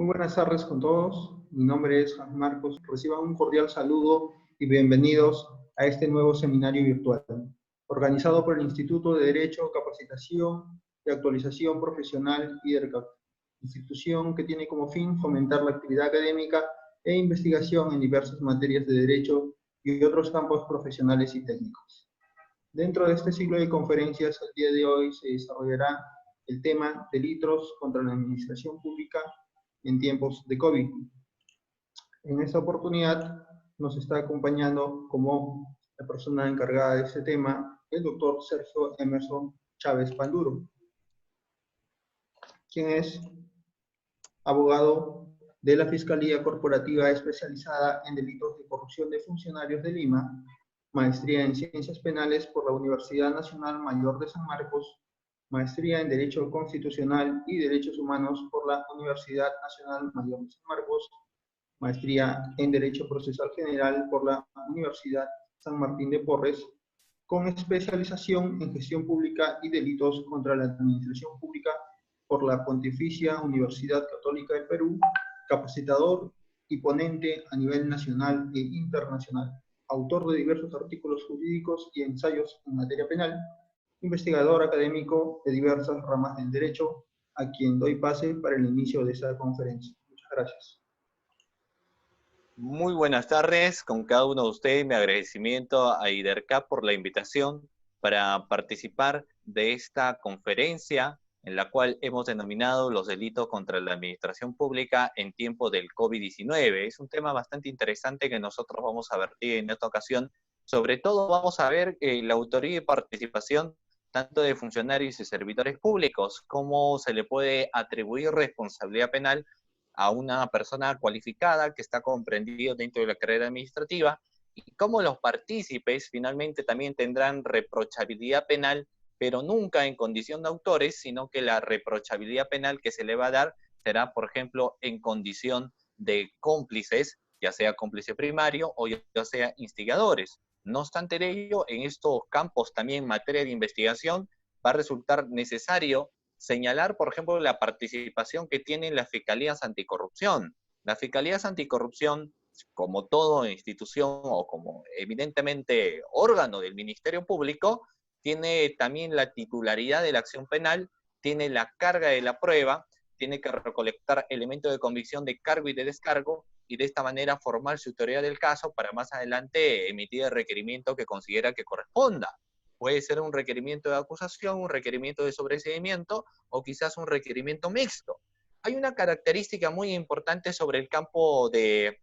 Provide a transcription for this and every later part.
Muy buenas tardes con todos. Mi nombre es Juan Marcos. Reciban un cordial saludo y bienvenidos a este nuevo seminario virtual, organizado por el Instituto de Derecho, Capacitación y Actualización Profesional IDERCAP, institución que tiene como fin fomentar la actividad académica e investigación en diversas materias de derecho y otros campos profesionales y técnicos. Dentro de este ciclo de conferencias, el día de hoy se desarrollará el tema delitos contra la administración pública en tiempos de COVID. En esta oportunidad nos está acompañando como la persona encargada de este tema el doctor Sergio Emerson Chávez Panduro, quien es abogado de la Fiscalía Corporativa Especializada en Delitos de Corrupción de Funcionarios de Lima, maestría en Ciencias Penales por la Universidad Nacional Mayor de San Marcos, maestría en Derecho Constitucional y Derechos Humanos por la Universidad Nacional Mayor de San Marcos, maestría en Derecho Procesal General por la Universidad San Martín de Porres, con especialización en Gestión Pública y Delitos contra la Administración Pública por la Pontificia Universidad Católica del Perú, capacitador y ponente a nivel nacional e internacional, autor de diversos artículos jurídicos y ensayos en materia penal, investigador académico de diversas ramas del derecho, a quien doy pase para el inicio de esta conferencia. Muchas gracias. Muy buenas tardes con cada uno de ustedes. Mi agradecimiento a IDERCAP por la invitación para participar de esta conferencia en la cual hemos denominado los delitos contra la administración pública en tiempo del COVID-19. Es un tema bastante interesante que nosotros vamos a vertir en esta ocasión. Sobre todo vamos a ver la autoría y participación tanto de funcionarios y servidores públicos, cómo se le puede atribuir responsabilidad penal a una persona cualificada que está comprendido dentro de la carrera administrativa, y cómo los partícipes finalmente también tendrán reprochabilidad penal, pero nunca en condición de autores, sino que la reprochabilidad penal que se le va a dar será, por ejemplo, en condición de cómplices, ya sea cómplice primario o ya sea instigadores. No obstante ello, en estos campos también en materia de investigación va a resultar necesario señalar, por ejemplo, la participación que tienen las fiscalías anticorrupción. Las fiscalías anticorrupción, como toda institución o como evidentemente órgano del Ministerio Público, tiene también la titularidad de la acción penal, tiene la carga de la prueba, tiene que recolectar elementos de convicción de cargo y de descargo, y de esta manera formar su autoridad del caso para más adelante emitir el requerimiento que considera que corresponda. Puede ser un requerimiento de acusación, un requerimiento de sobreseimiento o quizás un requerimiento mixto. Hay una característica muy importante sobre el campo de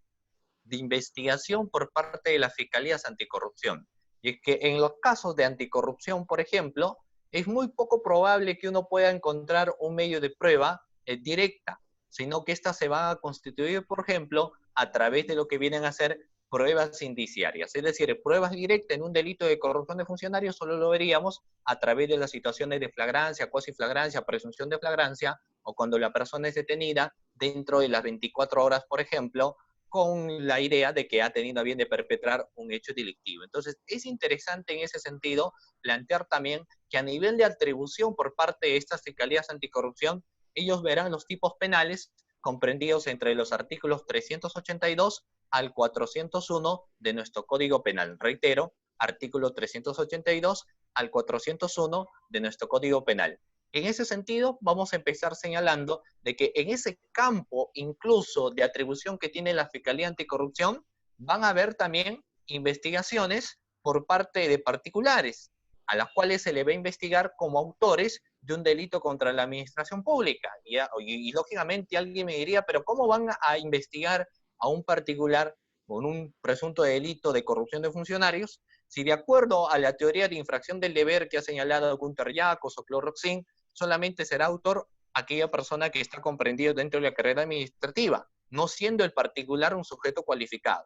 investigación por parte de las fiscalías anticorrupción. Y es que en los casos de anticorrupción, por ejemplo, es muy poco probable que uno pueda encontrar un medio de prueba directa, sino que éstas se van a constituir, por ejemplo, a través de lo que vienen a ser pruebas indiciarias. Es decir, pruebas directas en un delito de corrupción de funcionarios solo lo veríamos a través de las situaciones de flagrancia, cuasi flagrancia, presunción de flagrancia, o cuando la persona es detenida dentro de las 24 horas, por ejemplo, con la idea de que ha tenido a bien de perpetrar un hecho delictivo. Entonces, es interesante en ese sentido plantear también que a nivel de atribución por parte de estas fiscalías anticorrupción, ellos verán los tipos penales comprendidos entre los artículos 382 al 401 de nuestro Código Penal. Reitero, artículo 382 al 401 de nuestro Código Penal. En ese sentido, vamos a empezar señalando de que en ese campo, incluso de atribución que tiene la Fiscalía Anticorrupción, van a haber también investigaciones por parte de particulares, a las cuales se le va a investigar como autores de un delito contra la administración pública. Y lógicamente alguien me diría, pero ¿cómo van a investigar a un particular con un presunto delito de corrupción de funcionarios si de acuerdo a la teoría de infracción del deber que ha señalado Gunter Jacobs o Claude Roxin, solamente será autor aquella persona que está comprendida dentro de la carrera administrativa, no siendo el particular un sujeto cualificado?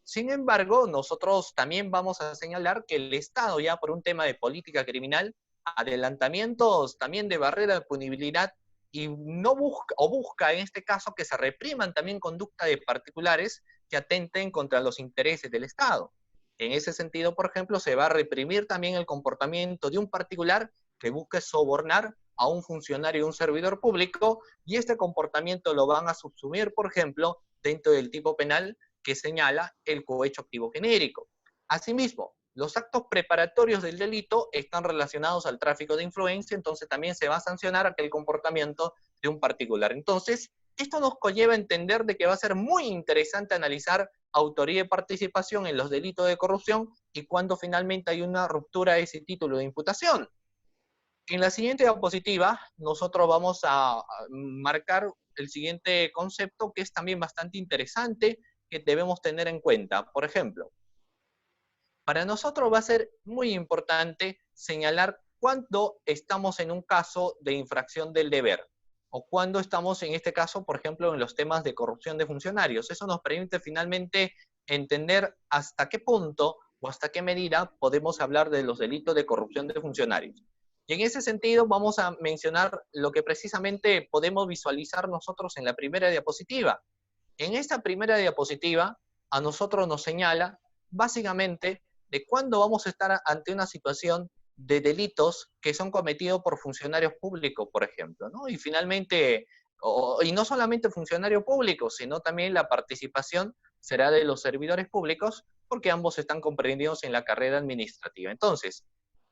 Sin embargo, nosotros también vamos a señalar que el Estado, ya por un tema de política criminal, adelantamientos también de barrera de punibilidad, y no busca, o busca en este caso, que se repriman también conductas de particulares que atenten contra los intereses del Estado. En ese sentido, por ejemplo, se va a reprimir también el comportamiento de un particular que busque sobornar a un funcionario o un servidor público, y este comportamiento lo van a subsumir, por ejemplo, dentro del tipo penal que señala el cohecho activo genérico. Asimismo, los actos preparatorios del delito están relacionados al tráfico de influencia, entonces también se va a sancionar aquel comportamiento de un particular. Entonces, esto nos conlleva a entender de que va a ser muy interesante analizar autoría y participación en los delitos de corrupción y cuando finalmente hay una ruptura de ese título de imputación. En la siguiente diapositiva, nosotros vamos a marcar el siguiente concepto que es también bastante interesante que debemos tener en cuenta. Por ejemplo, para nosotros va a ser muy importante señalar cuándo estamos en un caso de infracción del deber o cuándo estamos en este caso, por ejemplo, en los temas de corrupción de funcionarios. Eso nos permite finalmente entender hasta qué punto o hasta qué medida podemos hablar de los delitos de corrupción de funcionarios. Y en ese sentido vamos a mencionar lo que precisamente podemos visualizar nosotros en la primera diapositiva. En esta primera diapositiva a nosotros nos señala básicamente de cuándo vamos a estar ante una situación de delitos que son cometidos por funcionarios públicos, por ejemplo, ¿no? Y finalmente, y no solamente funcionarios públicos, sino también la participación será de los servidores públicos, porque ambos están comprendidos en la carrera administrativa. Entonces,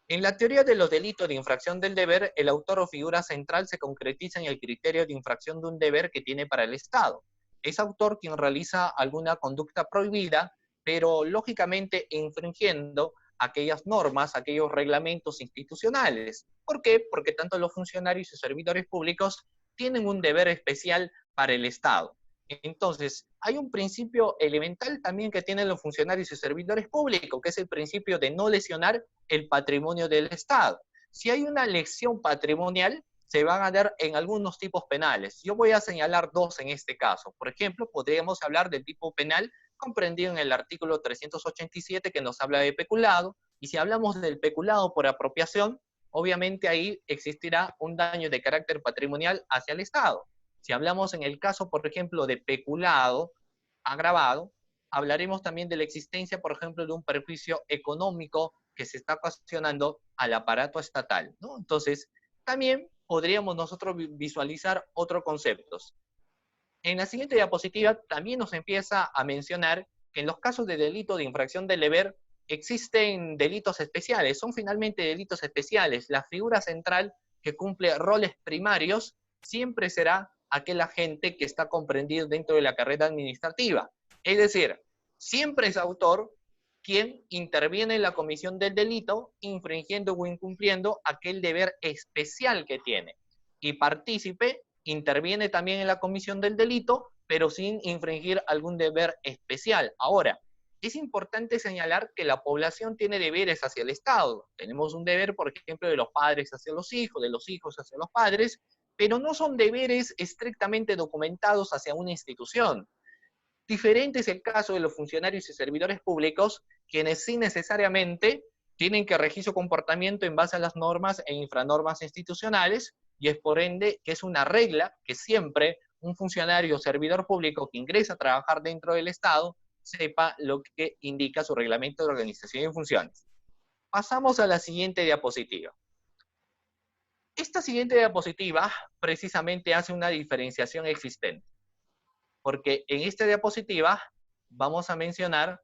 en la teoría de los delitos de infracción del deber, el autor o figura central se concretiza en el criterio de infracción de un deber que tiene para el Estado. Es autor quien realiza alguna conducta prohibida, pero lógicamente infringiendo aquellas normas, aquellos reglamentos institucionales. ¿Por qué? Porque tanto los funcionarios y servidores públicos tienen un deber especial para el Estado. Entonces, hay un principio elemental también que tienen los funcionarios y servidores públicos, que es el principio de no lesionar el patrimonio del Estado. Si hay una lesión patrimonial, se van a dar en algunos tipos penales. Yo voy a señalar dos en este caso. Por ejemplo, podríamos hablar del tipo penal comprendido en el artículo 387 que nos habla de peculado, y si hablamos del peculado por apropiación, obviamente ahí existirá un daño de carácter patrimonial hacia el Estado. Si hablamos en el caso, por ejemplo, de peculado agravado, hablaremos también de la existencia, por ejemplo, de un perjuicio económico que se está ocasionando al aparato estatal, ¿no? Entonces, también podríamos nosotros visualizar otros conceptos. En la siguiente diapositiva también nos empieza a mencionar que en los casos de delito de infracción del deber existen delitos especiales, son finalmente delitos especiales. La figura central que cumple roles primarios siempre será aquel agente que está comprendido dentro de la carrera administrativa. Es decir, siempre es autor quien interviene en la comisión del delito, infringiendo o incumpliendo aquel deber especial que tiene. Y partícipe interviene también en la comisión del delito, pero sin infringir algún deber especial. Ahora, es importante señalar que la población tiene deberes hacia el Estado. Tenemos un deber, por ejemplo, de los padres hacia los hijos, de los hijos hacia los padres, pero no son deberes estrictamente documentados hacia una institución. Diferente es el caso de los funcionarios y servidores públicos, quienes sí necesariamente tienen que regir su comportamiento en base a las normas e infranormas institucionales, y es por ende que es una regla que siempre un funcionario o servidor público que ingresa a trabajar dentro del Estado sepa lo que indica su reglamento de organización y funciones. Pasamos a la siguiente diapositiva. Esta siguiente diapositiva precisamente hace una diferenciación existente, porque en esta diapositiva vamos a mencionar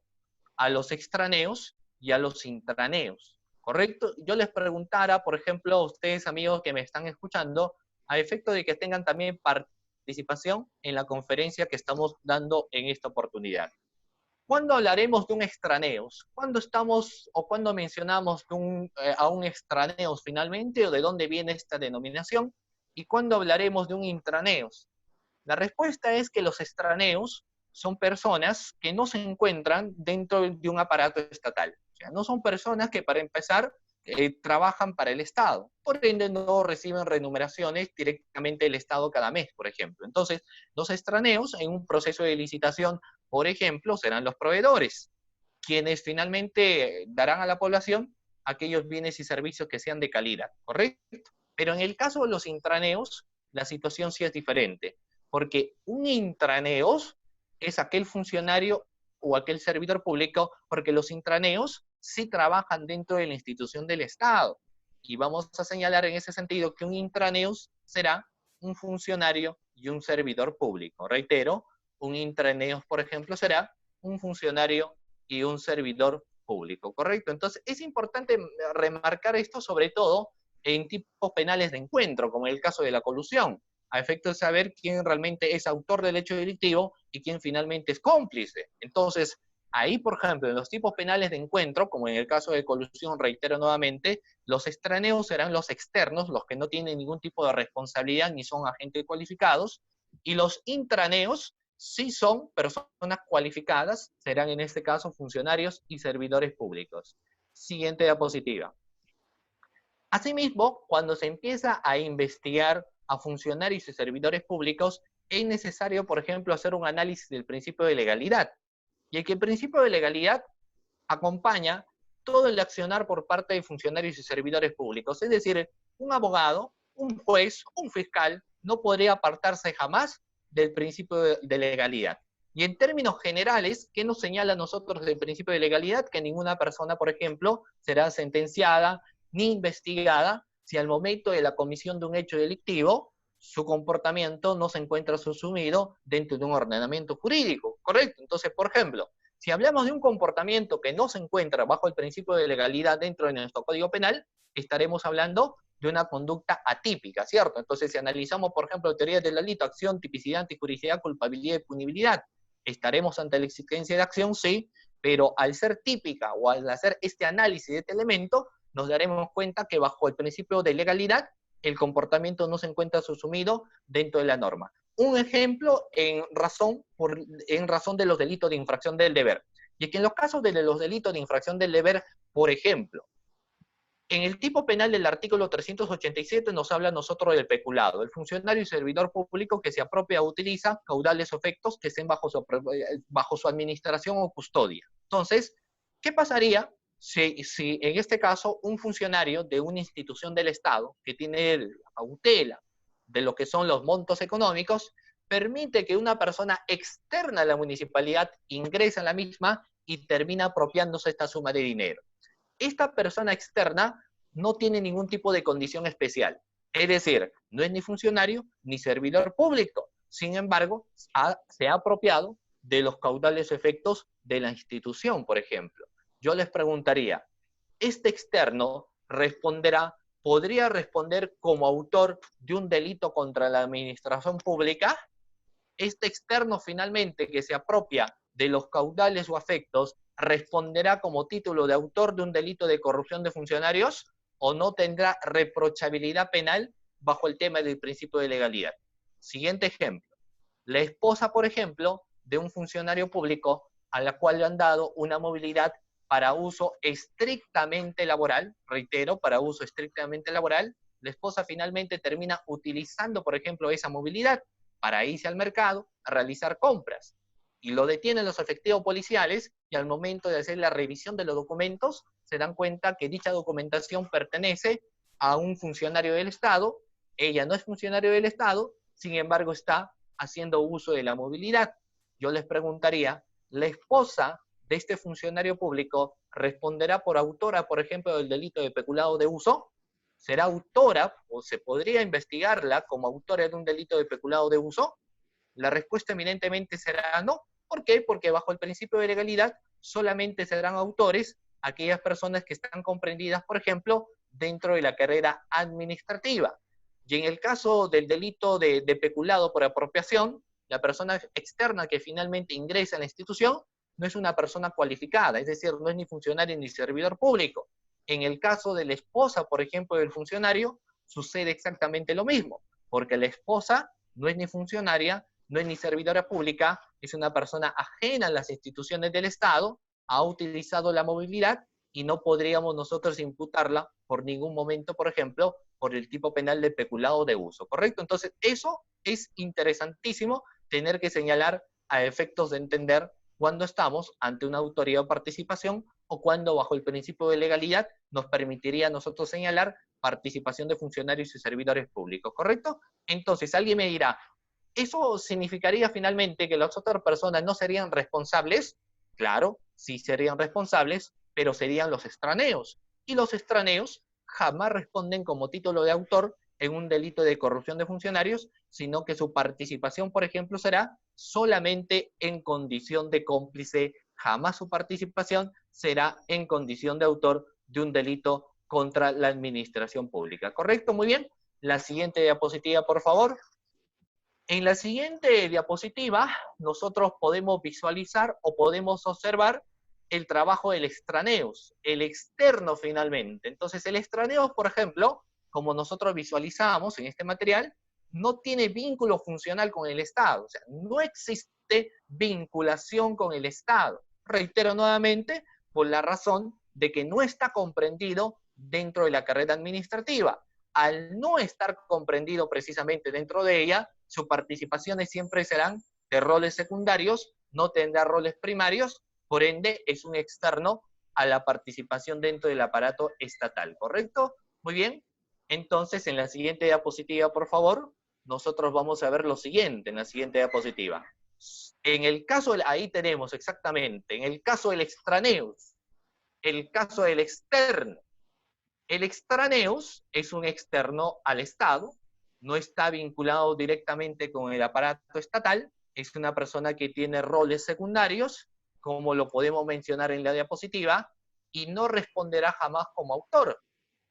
a los extraneos y a los intraneos, ¿correcto? Yo les preguntara, por ejemplo, a ustedes, amigos que me están escuchando, a efecto de que tengan también participación en la conferencia que estamos dando en esta oportunidad. ¿Cuándo hablaremos de un extraneos? ¿Cuándo estamos o cuándo mencionamos a un extraneos finalmente, o de dónde viene esta denominación? ¿Y cuándo hablaremos de un intraneos? La respuesta es que los extraneos son personas que no se encuentran dentro de un aparato estatal. O sea, no son personas que, para empezar, trabajan para el Estado. Por ende, no reciben remuneraciones directamente del Estado cada mes, por ejemplo. Entonces, los extraneos en un proceso de licitación, por ejemplo, serán los proveedores, quienes finalmente darán a la población aquellos bienes y servicios que sean de calidad, ¿correcto? Pero en el caso de los intraneos, la situación sí es diferente, porque un intraneos es aquel funcionario o aquel servidor público, porque los intraneos sí trabajan dentro de la institución del Estado. Y vamos a señalar en ese sentido que un intraneus será un funcionario y un servidor público. Reitero, un intraneus, por ejemplo, será un funcionario y un servidor público, ¿correcto? Entonces, es importante remarcar esto, sobre todo en tipos penales de encuentro, como en el caso de la colusión, a efecto de saber quién realmente es autor del hecho delictivo y quién finalmente es cómplice. Entonces, ahí, por ejemplo, en los tipos penales de encuentro, como en el caso de colusión, reitero nuevamente, los extraneos serán los externos, los que no tienen ningún tipo de responsabilidad ni son agentes cualificados, y los intraneos sí son personas cualificadas, serán en este caso funcionarios y servidores públicos. Siguiente diapositiva. Asimismo, cuando se empieza a investigar a funcionarios y servidores públicos, es necesario, por ejemplo, hacer un análisis del principio de legalidad. Y el que el principio de legalidad acompaña todo el accionar por parte de funcionarios y servidores públicos. Es decir, un abogado, un juez, un fiscal, no podría apartarse jamás del principio de legalidad. Y en términos generales, ¿qué nos señala a nosotros del principio de legalidad? Que ninguna persona, por ejemplo, será sentenciada ni investigada si al momento de la comisión de un hecho delictivo su comportamiento no se encuentra subsumido dentro de un ordenamiento jurídico, ¿correcto? Entonces, por ejemplo, si hablamos de un comportamiento que no se encuentra bajo el principio de legalidad dentro de nuestro Código Penal, estaremos hablando de una conducta atípica, ¿cierto? Entonces, si analizamos, por ejemplo, teorías del delito, acción, tipicidad, antijuricidad, culpabilidad y punibilidad, ¿estaremos ante la existencia de acción? Sí, pero al ser típica o al hacer este análisis de este elemento, nos daremos cuenta que bajo el principio de legalidad, el comportamiento no se encuentra subsumido dentro de la norma. Un ejemplo en razón de los delitos de infracción del deber. Y es que en los casos de los delitos de infracción del deber, por ejemplo, en el tipo penal del artículo 387 nos habla nosotros del peculado, el funcionario y servidor público que se apropia o utiliza caudales o efectos que estén bajo su administración o custodia. Entonces, ¿qué pasaría si en este caso un funcionario de una institución del Estado que tiene la cautela de lo que son los montos económicos permite que una persona externa a la municipalidad ingrese a la misma y termina apropiándose esta suma de dinero? Esta persona externa no tiene ningún tipo de condición especial. Es decir, no es ni funcionario ni servidor público. Sin embargo, se ha apropiado de los caudales efectos de la institución, por ejemplo. Yo les preguntaría, ¿este externo podría responder como autor de un delito contra la administración pública? Este externo finalmente que se apropia de los caudales o afectos responderá como título de autor de un delito de corrupción de funcionarios o no tendrá reprochabilidad penal bajo el tema del principio de legalidad. Siguiente ejemplo. La esposa, por ejemplo, de un funcionario público a la cual le han dado una movilidad para uso estrictamente laboral, reitero, para uso estrictamente laboral, la esposa finalmente termina utilizando, por ejemplo, esa movilidad para irse al mercado a realizar compras. Y lo detienen los efectivos policiales y al momento de hacer la revisión de los documentos se dan cuenta que dicha documentación pertenece a un funcionario del Estado. Ella no es funcionario del Estado, sin embargo está haciendo uso de la movilidad. Yo les preguntaría, ¿la esposa de este funcionario público responderá por autora, por ejemplo, del delito de peculado de uso? ¿Será autora o se podría investigarla como autora de un delito de peculado de uso? La respuesta evidentemente será no. ¿Por qué? Porque bajo el principio de legalidad solamente serán autores aquellas personas que están comprendidas, por ejemplo, dentro de la carrera administrativa. Y en el caso del delito de peculado por apropiación, la persona externa que finalmente ingresa en la institución no es una persona cualificada, es decir, no es ni funcionario ni servidor público. En el caso de la esposa, por ejemplo, del funcionario, sucede exactamente lo mismo, porque la esposa no es ni funcionaria, no es ni servidora pública, es una persona ajena a las instituciones del Estado, ha utilizado la movilidad y no podríamos nosotros imputarla por ningún momento, por ejemplo, por el tipo penal de peculado de uso, ¿correcto? Entonces, eso es interesantísimo tener que señalar a efectos de entender cuando estamos ante una autoridad o participación o cuando bajo el principio de legalidad nos permitiría a nosotros señalar participación de funcionarios y servidores públicos, ¿correcto? Entonces, alguien me dirá, ¿eso significaría finalmente que las otras personas no serían responsables? Claro, sí serían responsables, pero serían los extraneos. Y los extraneos jamás responden como título de autor en un delito de corrupción de funcionarios, sino que su participación, por ejemplo, será solamente en condición de cómplice, jamás su participación será en condición de autor de un delito contra la administración pública. ¿Correcto? Muy bien. La siguiente diapositiva, por favor. En la siguiente diapositiva, nosotros podemos visualizar o podemos observar el trabajo del extraneus, el externo finalmente. Entonces, el extraneus, por ejemplo, como nosotros visualizamos en este material, no tiene vínculo funcional con el Estado. O sea, no existe vinculación con el Estado. Reitero nuevamente, por la razón de que no está comprendido dentro de la carrera administrativa. Al no estar comprendido precisamente dentro de ella, sus participaciones siempre serán de roles secundarios, no tendrá roles primarios, por ende es un externo a la participación dentro del aparato estatal, ¿correcto? Muy bien. Entonces, en la siguiente diapositiva, por favor, nosotros vamos a ver lo siguiente en la siguiente diapositiva. En el caso, ahí tenemos exactamente, en el caso del extraneus, el caso del externo. El extraneus es un externo al Estado, no está vinculado directamente con el aparato estatal, es una persona que tiene roles secundarios, como lo podemos mencionar en la diapositiva, y no responderá jamás como autor.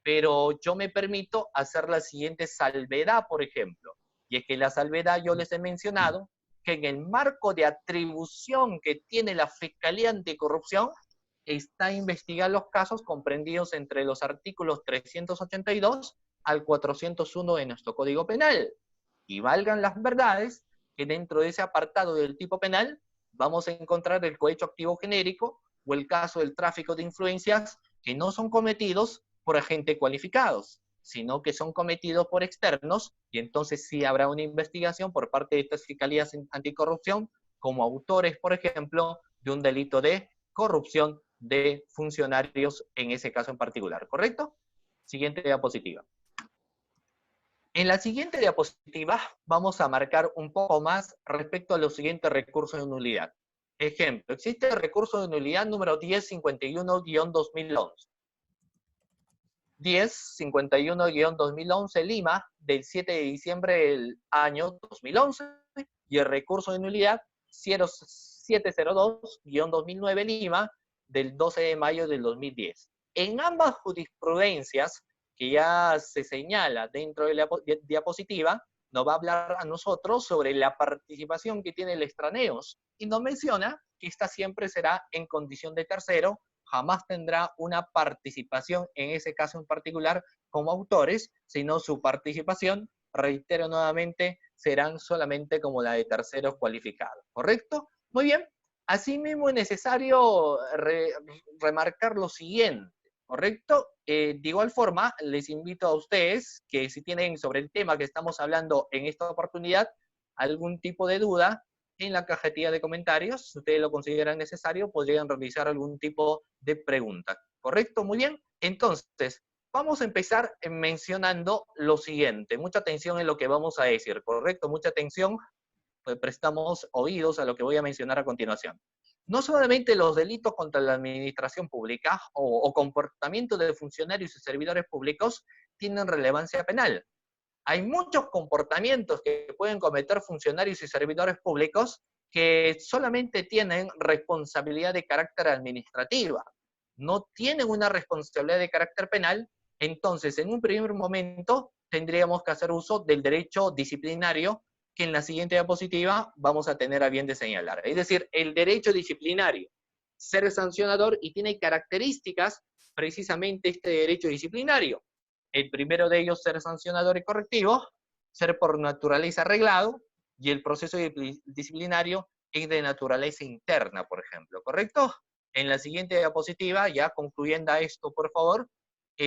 Pero yo me permito hacer la siguiente salvedad, por ejemplo, y es que la salvedad yo les he mencionado que en el marco de atribución que tiene la Fiscalía Anticorrupción, está a investigar los casos comprendidos entre los artículos 382 al 401 de nuestro Código Penal. Y valgan las verdades que dentro de ese apartado del tipo penal vamos a encontrar el cohecho activo genérico o el caso del tráfico de influencias que no son cometidos por agentes cualificados, sino que son cometidos por externos, y entonces sí habrá una investigación por parte de estas fiscalías anticorrupción como autores, por ejemplo, de un delito de corrupción de funcionarios en ese caso en particular, ¿correcto? Siguiente diapositiva. En la siguiente diapositiva vamos a marcar un poco más respecto a los siguientes recursos de nulidad. Ejemplo, existe el recurso de nulidad número 1051-2011. 1051-2011 Lima, del 7 de diciembre del año 2011, y el recurso de nulidad 0702-2009 Lima, del 12 de mayo del 2010. En ambas jurisprudencias, que ya se señala dentro de la diapositiva, nos va a hablar a nosotros sobre la participación que tiene el extraneus, y nos menciona que esta siempre será en condición de tercero, jamás tendrá una participación en ese caso en particular como autores, sino su participación, reitero nuevamente, serán solamente como la de terceros cualificados, ¿correcto? Muy bien. Asimismo es necesario remarcar lo siguiente, ¿correcto? De igual forma, les invito a ustedes que si tienen sobre el tema que estamos hablando en esta oportunidad algún tipo de duda, en la cajetilla de comentarios, si ustedes lo consideran necesario, podrían realizar algún tipo de pregunta. ¿Correcto? Muy bien. Entonces, vamos a empezar mencionando lo siguiente. Mucha atención en lo que vamos a decir, ¿correcto? Mucha atención, pues prestamos oídos a lo que voy a mencionar a continuación. No solamente los delitos contra la administración pública o comportamiento de funcionarios y servidores públicos tienen relevancia penal. Hay muchos comportamientos que pueden cometer funcionarios y servidores públicos que solamente tienen responsabilidad de carácter administrativa, no tienen una responsabilidad de carácter penal. Entonces, en un primer momento, tendríamos que hacer uso del derecho disciplinario, que en la siguiente diapositiva vamos a tener a bien de señalar. Es decir, el derecho disciplinario, ser sancionador, y tiene características precisamente este derecho disciplinario. El primero de ellos, ser sancionador y correctivo, ser por naturaleza arreglado, y el proceso disciplinario es de naturaleza interna, por ejemplo, ¿correcto? En la siguiente diapositiva, ya concluyendo esto, por favor,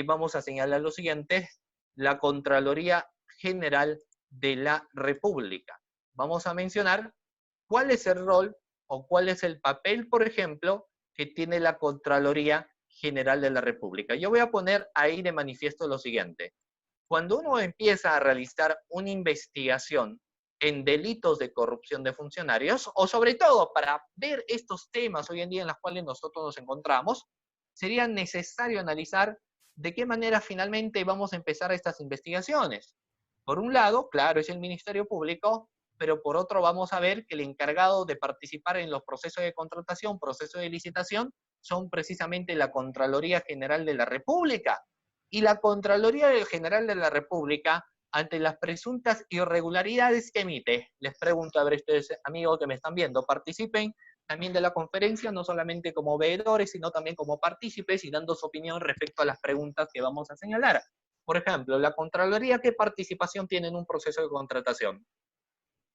vamos a señalar lo siguiente: la Contraloría General de la República. Vamos a mencionar cuál es el rol o cuál es el papel, por ejemplo, que tiene la Contraloría General de la República. Yo voy a poner ahí de manifiesto lo siguiente. Cuando uno empieza a realizar una investigación en delitos de corrupción de funcionarios, o sobre todo para ver estos temas hoy en día en los cuales nosotros nos encontramos, sería necesario analizar ¿de qué manera finalmente vamos a empezar estas investigaciones? Por un lado, claro, es el Ministerio Público, pero por otro vamos a ver que el encargado de participar en los procesos de contratación, procesos de licitación, son precisamente la Contraloría General de la República. Y la Contraloría General de la República, ante las presuntas irregularidades que emite, les pregunto, a ver, ustedes amigos que me están viendo, participen también de la conferencia, no solamente como veedores, sino también como partícipes y dando su opinión respecto a las preguntas que vamos a señalar. Por ejemplo, la Contraloría, ¿qué participación tiene en un proceso de contratación?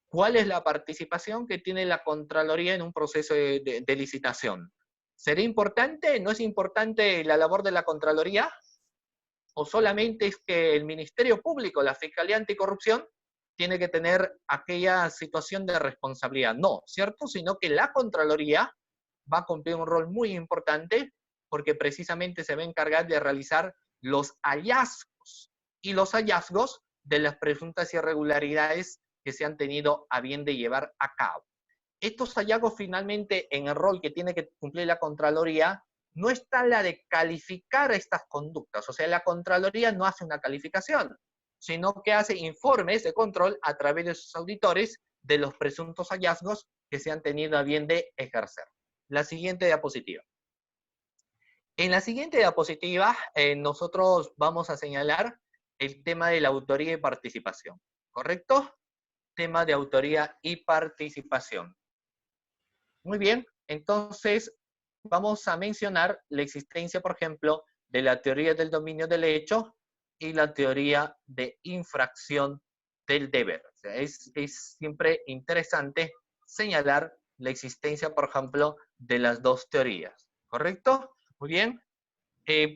¿Cuál es la participación que tiene la Contraloría en un proceso de licitación? ¿Sería importante? ¿No es importante la labor de la Contraloría? ¿O solamente es que el Ministerio Público, la Fiscalía Anticorrupción, tiene que tener aquella situación de responsabilidad? No, ¿cierto? Sino que la Contraloría va a cumplir un rol muy importante porque precisamente se va a encargar de realizar los hallazgos y los hallazgos de las presuntas irregularidades que se han tenido a bien de llevar a cabo. Estos hallazgos finalmente en el rol que tiene que cumplir la Contraloría no está la de calificar estas conductas, o sea, la Contraloría no hace una calificación, sino que hace informes de control a través de sus auditores de los presuntos hallazgos que se han tenido a bien de ejercer. La siguiente diapositiva. En la siguiente diapositiva, nosotros vamos a señalar el tema de la autoría y participación, ¿correcto? Tema de autoría y participación. Muy bien, entonces vamos a mencionar la existencia, por ejemplo, de la teoría del dominio del hecho y la teoría de infracción del deber. O sea, es siempre interesante señalar la existencia, por ejemplo, de las dos teorías, ¿correcto? Muy bien.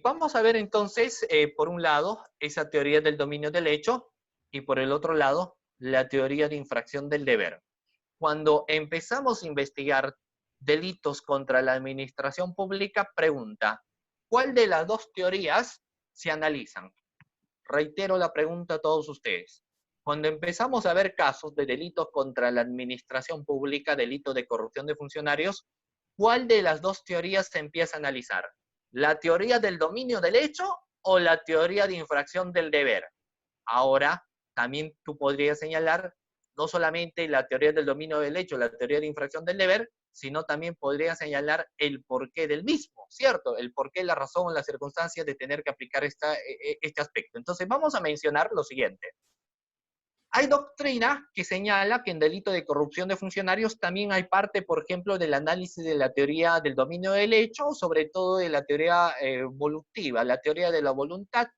Vamos a ver entonces, por un lado, esa teoría del dominio del hecho y por el otro lado, la teoría de infracción del deber. Cuando empezamos a investigar delitos contra la administración pública, pregunta, ¿cuál de las dos teorías se analizan? Reitero la pregunta a todos ustedes. Cuando empezamos a ver casos de delitos contra la administración pública, delitos de corrupción de funcionarios, ¿cuál de las dos teorías se empieza a analizar? ¿La teoría del dominio del hecho o la teoría de infracción del deber? Ahora, también tú podrías señalar no solamente la teoría del dominio del hecho, la teoría de infracción del deber, sino también podrías señalar el porqué del mismo, ¿cierto? El porqué, la razón o las circunstancias de tener que aplicar este aspecto. Entonces, vamos a mencionar lo siguiente. Hay doctrina que señala que en delito de corrupción de funcionarios también hay parte, por ejemplo, del análisis de la teoría del dominio del hecho, sobre todo de la teoría volutiva, la teoría de la voluntad,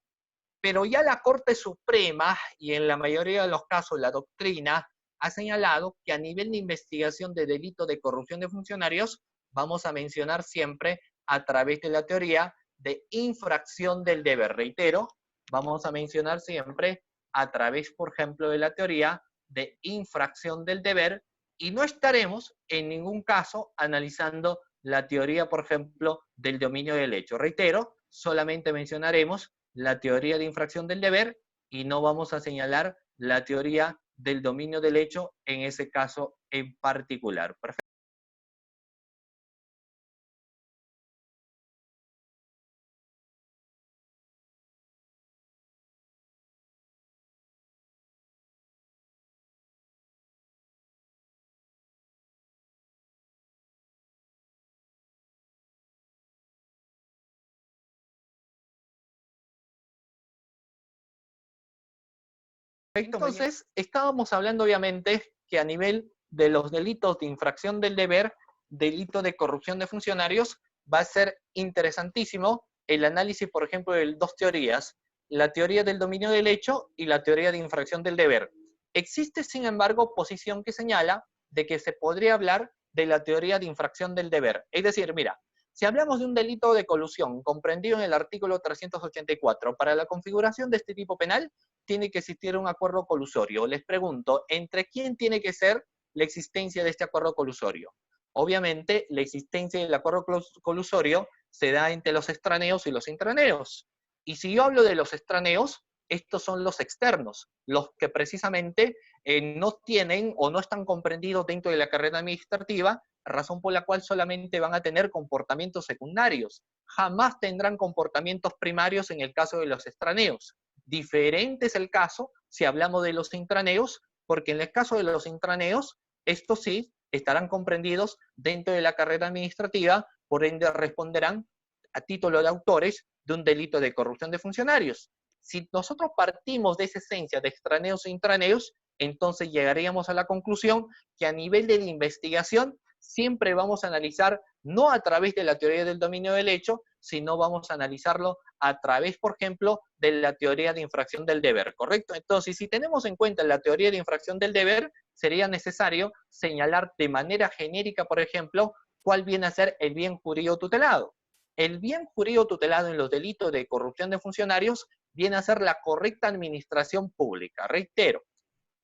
pero ya la Corte Suprema, y en la mayoría de los casos la doctrina, ha señalado que a nivel de investigación de delito de corrupción de funcionarios, vamos a mencionar siempre a través de la teoría de infracción del deber. Reitero, vamos a mencionar siempre a través, por ejemplo, de la teoría de infracción del deber, y no estaremos en ningún caso analizando la teoría, por ejemplo, del dominio del hecho. Reitero, solamente mencionaremos la teoría de infracción del deber y no vamos a señalar la teoría del dominio del hecho en ese caso en particular. Perfecto. Entonces, estábamos hablando obviamente que a nivel de los delitos de infracción del deber, delito de corrupción de funcionarios, va a ser interesantísimo el análisis, por ejemplo, de dos teorías, la teoría del dominio del hecho y la teoría de infracción del deber. Existe, sin embargo, posición que señala de que se podría hablar de la teoría de infracción del deber. Es decir, mira, si hablamos de un delito de colusión comprendido en el artículo 384, para la configuración de este tipo penal, tiene que existir un acuerdo colusorio. Les pregunto, ¿entre quién tiene que ser la existencia de este acuerdo colusorio? Obviamente, la existencia del acuerdo colusorio se da entre los extraneos y los intraneos. Y si yo hablo de los extraneos, estos son los externos, los que precisamente no tienen o no están comprendidos dentro de la carrera administrativa, razón por la cual solamente van a tener comportamientos secundarios. Jamás tendrán comportamientos primarios en el caso de los extraneos. Diferente es el caso si hablamos de los intraneos, porque en el caso de los intraneos, estos sí estarán comprendidos dentro de la carrera administrativa, por ende responderán a título de autores de un delito de corrupción de funcionarios. Si nosotros partimos de esa esencia de extraneos e intraneos, entonces llegaríamos a la conclusión que a nivel de la investigación siempre vamos a analizar no a través de la teoría del dominio del hecho, sino vamos a analizarlo a través, por ejemplo, de la teoría de infracción del deber, ¿correcto? Entonces, si tenemos en cuenta la teoría de infracción del deber, sería necesario señalar de manera genérica, por ejemplo, cuál viene a ser el bien jurídico tutelado. El bien jurídico tutelado en los delitos de corrupción de funcionarios viene a ser la correcta administración pública. Reitero,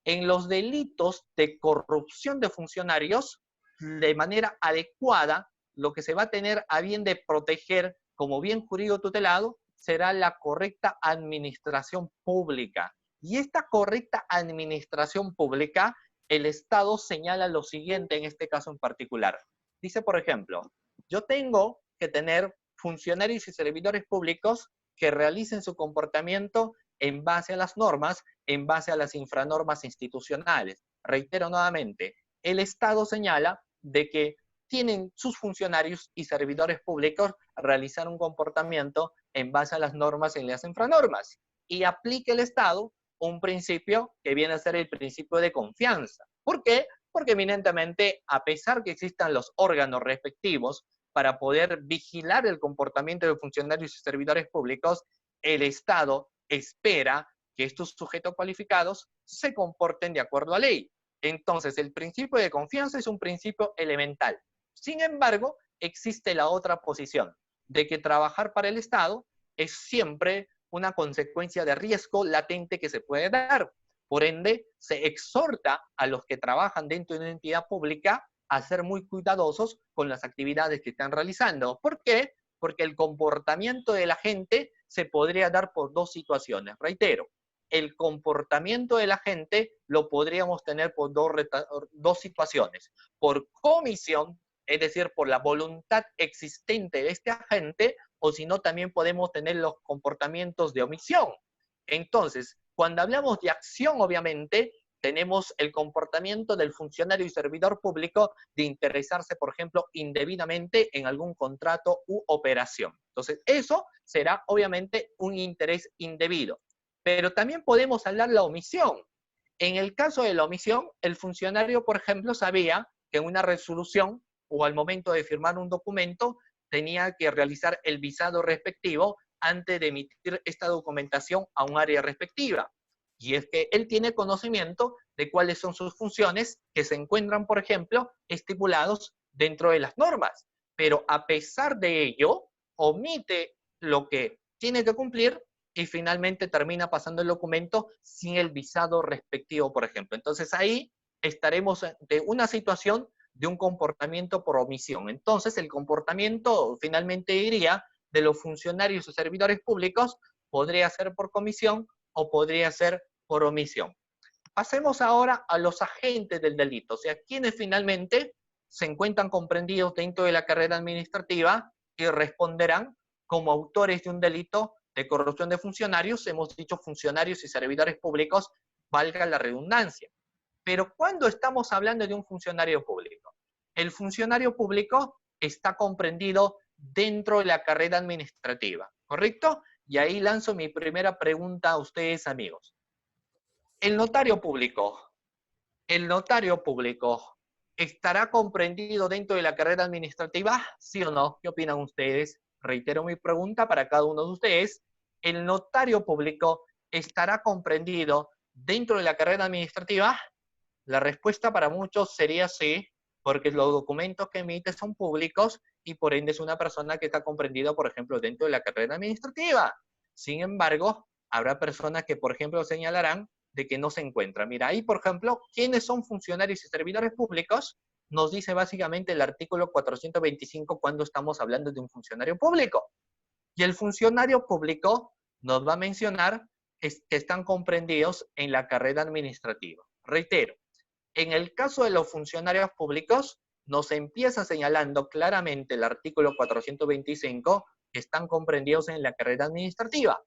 en los delitos de corrupción de funcionarios, de manera adecuada, lo que se va a tener a bien de proteger como bien jurídico tutelado será la correcta administración pública. Y esta correcta administración pública, el Estado señala lo siguiente en este caso en particular. Dice, por ejemplo, yo tengo que tener funcionarios y servidores públicos que realicen su comportamiento en base a las normas, en base a las infranormas institucionales. Reitero nuevamente, el Estado señala de que tienen sus funcionarios y servidores públicos realizar un comportamiento en base a las normas y las infranormas. Y aplica el Estado un principio que viene a ser el principio de confianza. ¿Por qué? Porque eminentemente, a pesar que existan los órganos respectivos para poder vigilar el comportamiento de funcionarios y servidores públicos, el Estado espera que estos sujetos cualificados se comporten de acuerdo a ley. Entonces, el principio de confianza es un principio elemental. Sin embargo, existe la otra posición, de que trabajar para el Estado es siempre una consecuencia de riesgo latente que se puede dar. Por ende, se exhorta a los que trabajan dentro de una entidad pública a ser muy cuidadosos con las actividades que están realizando. ¿Por qué? Porque el comportamiento de la gente se podría dar por dos situaciones. Reitero, el comportamiento de la gente lo podríamos tener por dos situaciones. Por comisión, es decir, por la voluntad existente de este agente, o si no, también podemos tener los comportamientos de omisión. Entonces, cuando hablamos de acción, obviamente, tenemos el comportamiento del funcionario y servidor público de interesarse, por ejemplo, indebidamente en algún contrato u operación. Entonces, eso será obviamente un interés indebido. Pero también podemos hablar de la omisión. En el caso de la omisión, el funcionario, por ejemplo, sabía que en una resolución o al momento de firmar un documento tenía que realizar el visado respectivo antes de emitir esta documentación a un área respectiva. Y es que él tiene conocimiento de cuáles son sus funciones que se encuentran, por ejemplo, estipulados dentro de las normas. Pero a pesar de ello, omite lo que tiene que cumplir y finalmente termina pasando el documento sin el visado respectivo, por ejemplo. Entonces ahí estaremos ante una situación de un comportamiento por omisión. Entonces el comportamiento, finalmente diría, de los funcionarios o servidores públicos podría ser por comisión o podría ser por omisión. Pasemos ahora a los agentes del delito, o sea, quienes finalmente se encuentran comprendidos dentro de la carrera administrativa y responderán como autores de un delito de corrupción de funcionarios, hemos dicho funcionarios y servidores públicos, valga la redundancia. Pero ¿cuándo estamos hablando de un funcionario público? El funcionario público está comprendido dentro de la carrera administrativa, ¿correcto? Y ahí lanzo mi primera pregunta a ustedes, amigos. ¿El notario público estará comprendido dentro de la carrera administrativa? ¿Sí o no? ¿Qué opinan ustedes? Reitero mi pregunta para cada uno de ustedes. ¿El notario público estará comprendido dentro de la carrera administrativa? La respuesta para muchos sería sí, porque los documentos que emite son públicos y por ende es una persona que está comprendida, por ejemplo, dentro de la carrera administrativa. Sin embargo, habrá personas que, por ejemplo, señalarán de que no se encuentra. Mira, ahí, por ejemplo, ¿quiénes son funcionarios y servidores públicos? Nos dice básicamente el artículo 425 cuando estamos hablando de un funcionario público. Y el funcionario público nos va a mencionar que están comprendidos en la carrera administrativa. Reitero, en el caso de los funcionarios públicos, nos empieza señalando claramente el artículo 425 que están comprendidos en la carrera administrativa.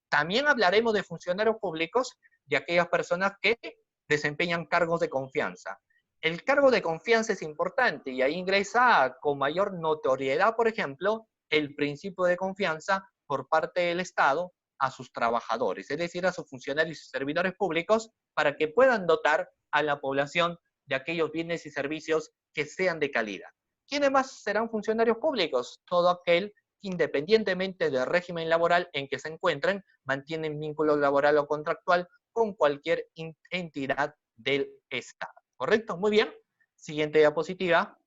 También hablaremos de funcionarios públicos, de aquellas personas que desempeñan cargos de confianza. El cargo de confianza es importante y ahí ingresa con mayor notoriedad, por ejemplo, el principio de confianza por parte del Estado a sus trabajadores, es decir, a sus funcionarios y servidores públicos, para que puedan dotar a la población de aquellos bienes y servicios que sean de calidad. ¿Quiénes más serán funcionarios públicos? Todo aquel que, independientemente del régimen laboral en que se encuentren, mantienen vínculo laboral o contractual con cualquier entidad del Estado. ¿Correcto? Muy bien. Siguiente diapositiva.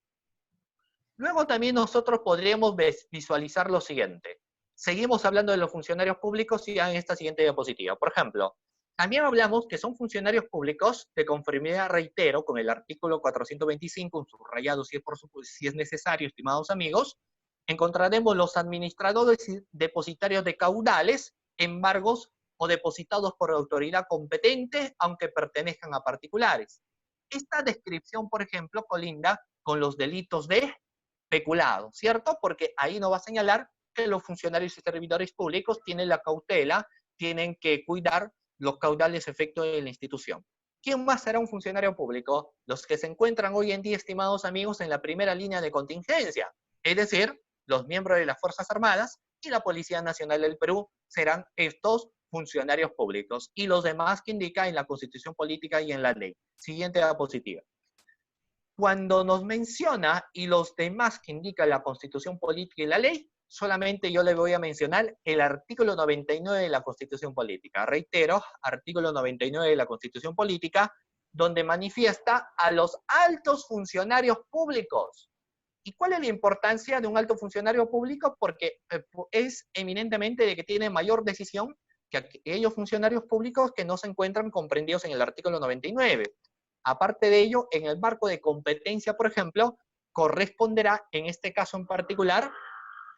Luego también nosotros podríamos visualizar lo siguiente. Seguimos hablando de los funcionarios públicos y en esta siguiente diapositiva. Por ejemplo, también hablamos que son funcionarios públicos de conformidad, reitero, con el artículo 425, un subrayado si es necesario, estimados amigos. Encontraremos los administradores y depositarios de caudales, embargos o depositados por autoridad competente, aunque pertenezcan a particulares. Esta descripción, por ejemplo, colinda con los delitos de peculado, ¿cierto? Porque ahí nos va a señalar que los funcionarios y servidores públicos tienen la cautela, tienen que cuidar los caudales efectos de la institución. ¿Quién más será un funcionario público? Los que se encuentran hoy en día, estimados amigos, en la primera línea de contingencia, es decir, los miembros de las Fuerzas Armadas y la Policía Nacional del Perú serán estos funcionarios públicos, y los demás que indica en la Constitución Política y en la ley. Siguiente diapositiva. Cuando nos menciona y los demás que indica la Constitución Política y la ley, solamente yo le voy a mencionar el artículo 99 de la Constitución Política. Reitero, artículo 99 de la Constitución Política, donde manifiesta a los altos funcionarios públicos. ¿Y cuál es la importancia de un alto funcionario público? Porque es eminentemente de que tiene mayor decisión que aquellos funcionarios públicos que no se encuentran comprendidos en el artículo 99. Aparte de ello, en el marco de competencia, por ejemplo, corresponderá, en este caso en particular,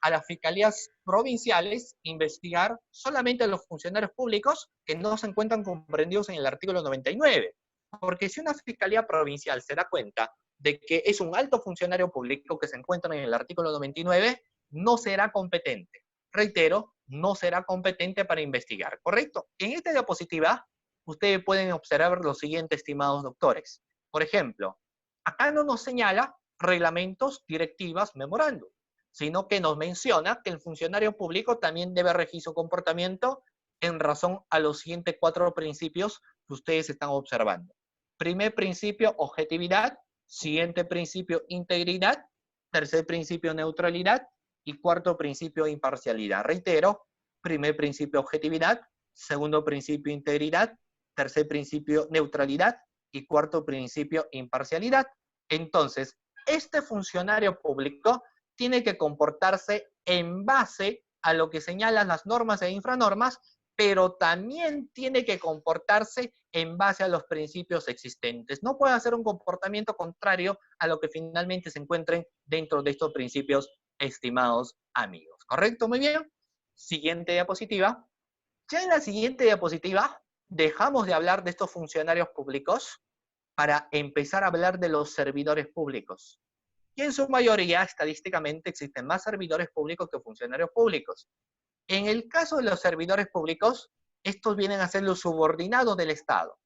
a las fiscalías provinciales investigar solamente a los funcionarios públicos que no se encuentran comprendidos en el artículo 99. Porque si una fiscalía provincial se da cuenta de que es un alto funcionario público que se encuentra en el artículo 99, no será competente. Reitero, no será competente para investigar, ¿correcto? En esta diapositiva, ustedes pueden observar lo siguiente, estimados doctores. Por ejemplo, acá no nos señala reglamentos, directivas, memorándum, sino que nos menciona que el funcionario público también debe regir su comportamiento en razón a los siguientes 4 principios que ustedes están observando. Primer principio, objetividad. Siguiente principio, integridad. Tercer principio, neutralidad. Y cuarto principio, imparcialidad. Reitero, primer principio, objetividad. Segundo principio, integridad. Tercer principio, neutralidad. Y cuarto principio, imparcialidad. Entonces, este funcionario público tiene que comportarse en base a lo que señalan las normas e infranormas, pero también tiene que comportarse en base a los principios existentes. No puede hacer un comportamiento contrario a lo que finalmente se encuentren dentro de estos principios, estimados amigos. ¿Correcto? Muy bien. Siguiente diapositiva. Ya en la siguiente diapositiva dejamos de hablar de estos funcionarios públicos para empezar a hablar de los servidores públicos. Y en su mayoría, estadísticamente, existen más servidores públicos que funcionarios públicos. En el caso de los servidores públicos, estos vienen a ser los subordinados del Estado.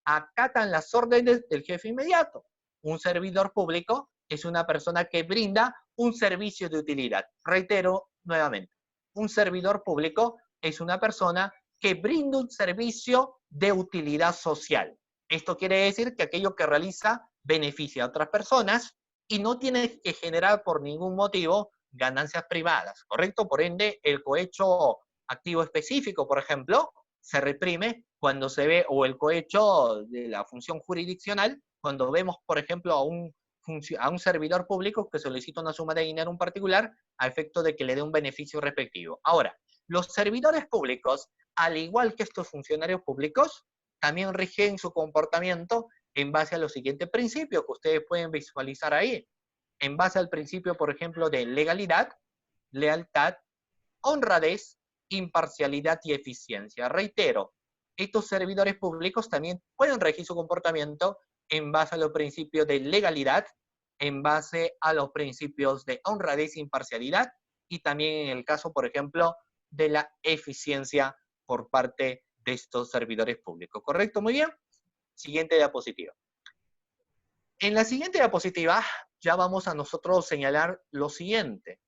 Acatan las órdenes del jefe inmediato. Un servidor público es una persona que brinda un servicio de utilidad. Reitero nuevamente, un servidor público es una persona que brinda un servicio de utilidad social. Esto quiere decir que aquello que realiza beneficia a otras personas y no tiene que generar por ningún motivo ganancias privadas, ¿correcto? Por ende, el cohecho activo específico, por ejemplo, se reprime cuando se ve, o el cohecho de la función jurisdiccional, cuando vemos, por ejemplo, a un servidor público que solicita una suma de dinero en particular a efecto de que le dé un beneficio respectivo. Ahora, los servidores públicos, al igual que estos funcionarios públicos, también rigen su comportamiento en base a los siguientes principios que ustedes pueden visualizar ahí. En base al principio, por ejemplo, de legalidad, lealtad, honradez, imparcialidad y eficiencia. Reitero, estos servidores públicos también pueden regir su comportamiento en base a los principios de legalidad, en base a los principios de honradez e imparcialidad y también en el caso, por ejemplo, de la eficiencia por parte de estos servidores públicos. ¿Correcto? Muy bien. Siguiente diapositiva. En la siguiente diapositiva ya vamos a nosotros señalar lo siguiente,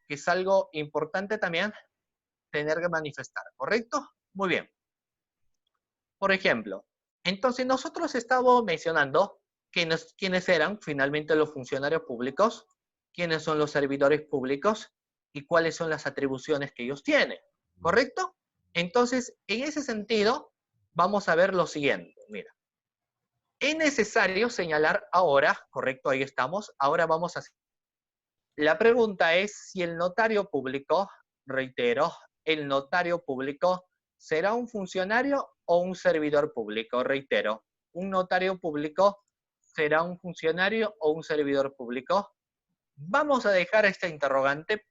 que es algo importante también tener que manifestar. ¿Correcto? Muy bien. Por ejemplo, entonces nosotros estábamos mencionando quiénes eran finalmente los funcionarios públicos, quiénes son los servidores públicos y cuáles son las atribuciones que ellos tienen. ¿Correcto? Entonces, en ese sentido, vamos a ver lo siguiente. Mira, es necesario señalar ahora, correcto, ahí estamos, ahora vamos a... La pregunta es si el notario público, reitero, el notario público será un funcionario o un servidor público, reitero, un notario público será un funcionario o un servidor público. Vamos a dejar esta interrogante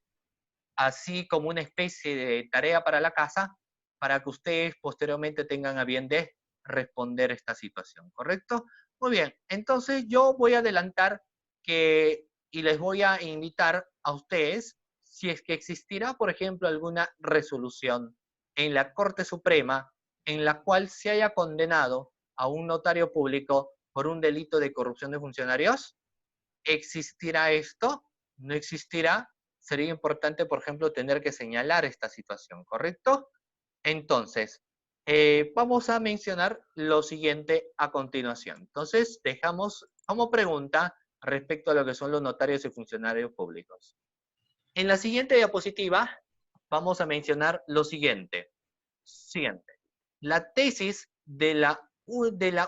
así como una especie de tarea para la casa, para que ustedes posteriormente tengan a bien de responder esta situación, ¿correcto? Muy bien, entonces yo voy a adelantar y les voy a invitar a ustedes, si es que existirá, por ejemplo, alguna resolución en la Corte Suprema en la cual se haya condenado a un notario público por un delito de corrupción de funcionarios. ¿Existirá esto? ¿No existirá? Sería importante, por ejemplo, tener que señalar esta situación, ¿correcto? Entonces, vamos a mencionar lo siguiente a continuación. Entonces, dejamos como pregunta respecto a lo que son los notarios y funcionarios públicos. En la siguiente diapositiva, vamos a mencionar lo siguiente. La tesis de la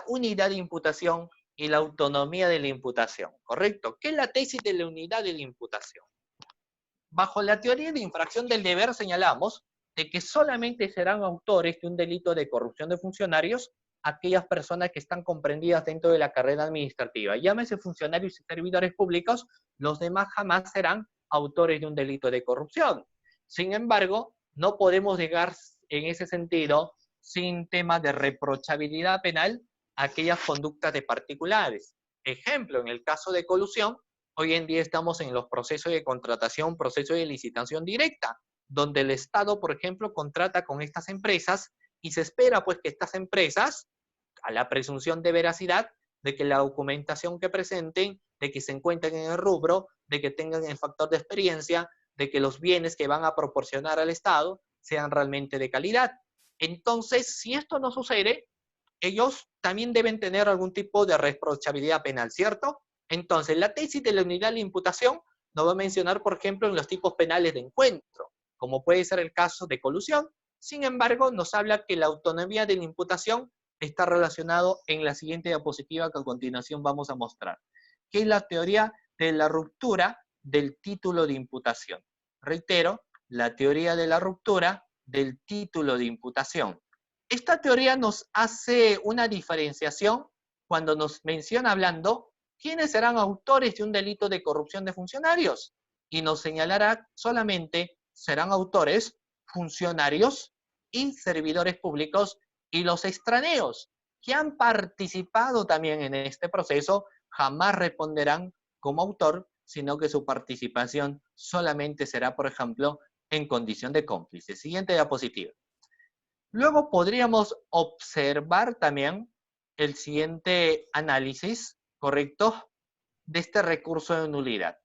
unidad de imputación y la autonomía de la imputación, ¿correcto? ¿Qué es la tesis de la unidad de la imputación? Bajo la teoría de infracción del deber señalamos de que solamente serán autores de un delito de corrupción de funcionarios aquellas personas que están comprendidas dentro de la carrera administrativa. Llámese funcionarios y servidores públicos, los demás jamás serán autores de un delito de corrupción. Sin embargo, no podemos llegar en ese sentido sin tema de reprochabilidad penal a aquellas conductas de particulares. Ejemplo, en el caso de colusión, hoy en día estamos en los procesos de contratación, procesos de licitación directa, donde el Estado, por ejemplo, contrata con estas empresas y se espera pues que estas empresas, a la presunción de veracidad, de que la documentación que presenten, de que se encuentren en el rubro, de que tengan el factor de experiencia, de que los bienes que van a proporcionar al Estado sean realmente de calidad. Entonces, si esto no sucede, ellos también deben tener algún tipo de reprochabilidad penal, ¿cierto? Entonces, la tesis de la unidad de la imputación nos va a mencionar, por ejemplo, en los tipos penales de encuentro, como puede ser el caso de colusión. Sin embargo, nos habla que la autonomía de la imputación está relacionado en la siguiente diapositiva que a continuación vamos a mostrar, que es la teoría de la ruptura del título de imputación. Reitero, la teoría de la ruptura del título de imputación. Esta teoría nos hace una diferenciación cuando nos menciona hablando quiénes serán autores de un delito de corrupción de funcionarios y nos señalará solamente serán autores funcionarios y servidores públicos y los extraneos que han participado también en este proceso jamás responderán como autor, sino que su participación solamente será, por ejemplo, en condición de cómplice. Siguiente diapositiva. Luego podríamos observar también el siguiente análisis, ¿correcto?, de este recurso de nulidad.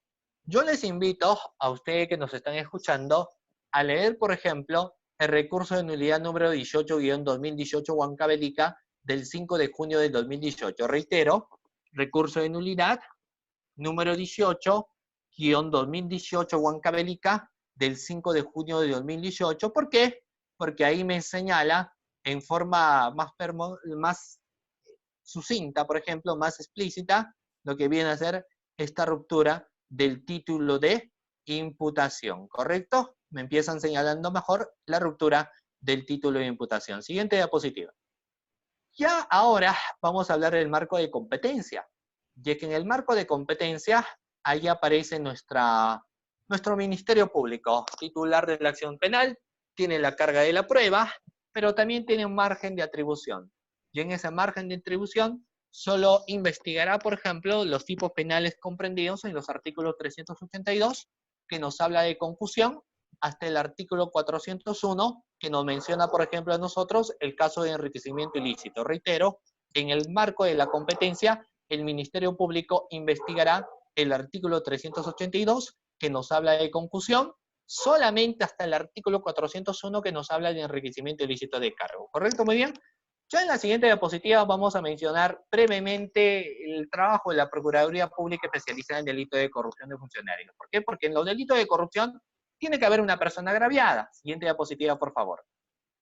Yo les invito a ustedes que nos están escuchando a leer, por ejemplo, el recurso de nulidad número 18-2018 Huancavelica del 5 de junio del 2018. Reitero, recurso de nulidad número 18-2018 Huancavelica del 5 de junio de 2018. ¿Por qué? Porque ahí me señala en forma más sucinta, por ejemplo, más explícita, lo que viene a ser esta ruptura del título de imputación, ¿correcto? Me empiezan señalando mejor la ruptura del título de imputación. Siguiente diapositiva. Ya ahora vamos a hablar del marco de competencia, ya que en el marco de competencia ahí aparece nuestro Ministerio Público, titular de la acción penal, tiene la carga de la prueba, pero también tiene un margen de atribución. Y en ese margen de atribución solo investigará, por ejemplo, los tipos penales comprendidos en los artículos 382, que nos habla de concusión, hasta el artículo 401, que nos menciona, por ejemplo, a nosotros el caso de enriquecimiento ilícito. Reitero, en el marco de la competencia, el Ministerio Público investigará el artículo 382, que nos habla de concusión, solamente hasta el artículo 401, que nos habla de enriquecimiento ilícito de cargo. ¿Correcto? Muy bien. Ya en la siguiente diapositiva vamos a mencionar brevemente el trabajo de la Procuraduría Pública especializada en delito de corrupción de funcionarios. ¿Por qué? Porque en los delitos de corrupción tiene que haber una persona agraviada. Siguiente diapositiva, por favor.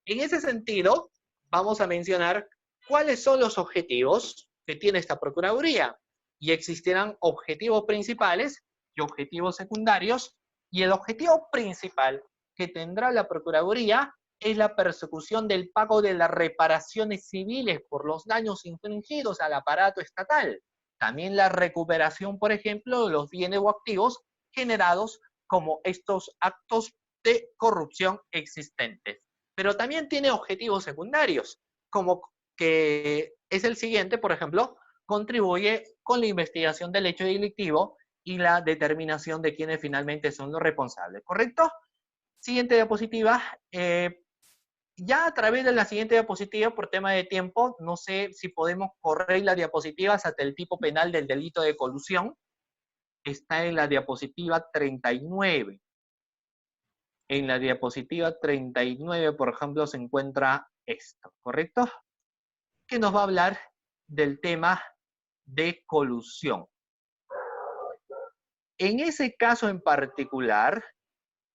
En ese sentido, vamos a mencionar cuáles son los objetivos que tiene esta Procuraduría. Y existirán objetivos principales y objetivos secundarios. Y el objetivo principal que tendrá la Procuraduría es la persecución del pago de las reparaciones civiles por los daños infligidos al aparato estatal. También la recuperación, por ejemplo, de los bienes o activos generados como estos actos de corrupción existentes. Pero también tiene objetivos secundarios, como que es el siguiente, por ejemplo, contribuye con la investigación del hecho delictivo y la determinación de quiénes finalmente son los responsables, ¿correcto? Siguiente diapositiva. Ya a través de la siguiente diapositiva, por tema de tiempo, no sé si podemos correr las diapositivas hasta el tipo penal del delito de colusión. Está en la diapositiva 39. En la diapositiva 39, por ejemplo, se encuentra esto, ¿correcto? Que nos va a hablar del tema de colusión. En ese caso en particular,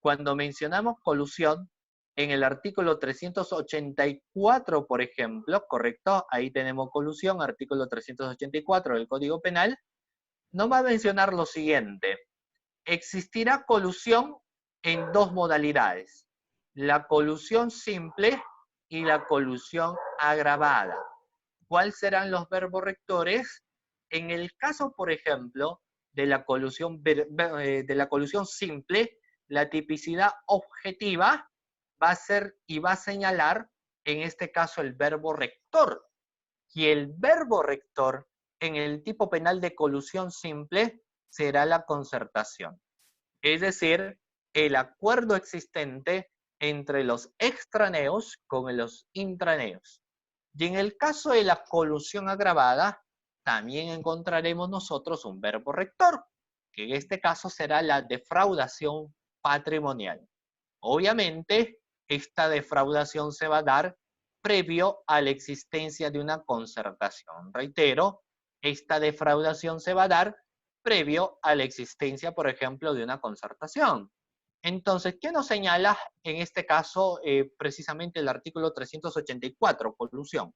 cuando mencionamos colusión, en el artículo 384, por ejemplo, ¿correcto? Ahí tenemos colusión, artículo 384 del Código Penal, nos va a mencionar lo siguiente. Existirá colusión en dos modalidades, la colusión simple y la colusión agravada. ¿Cuáles serán los verbos rectores? En el caso, por ejemplo, de la colusión simple, la tipicidad objetiva va a ser y va a señalar, en este caso, el verbo rector. Y el verbo rector, en el tipo penal de colusión simple, será la concertación. Es decir, el acuerdo existente entre los extraneos con los intraneos. Y en el caso de la colusión agravada, también encontraremos nosotros un verbo rector, que en este caso será la defraudación patrimonial. Obviamente, esta defraudación se va a dar previo a la existencia de una concertación. Reitero, esta defraudación se va a dar previo a la existencia, por ejemplo, de una concertación. Entonces, ¿qué nos señala en este caso precisamente el artículo 384, colusión?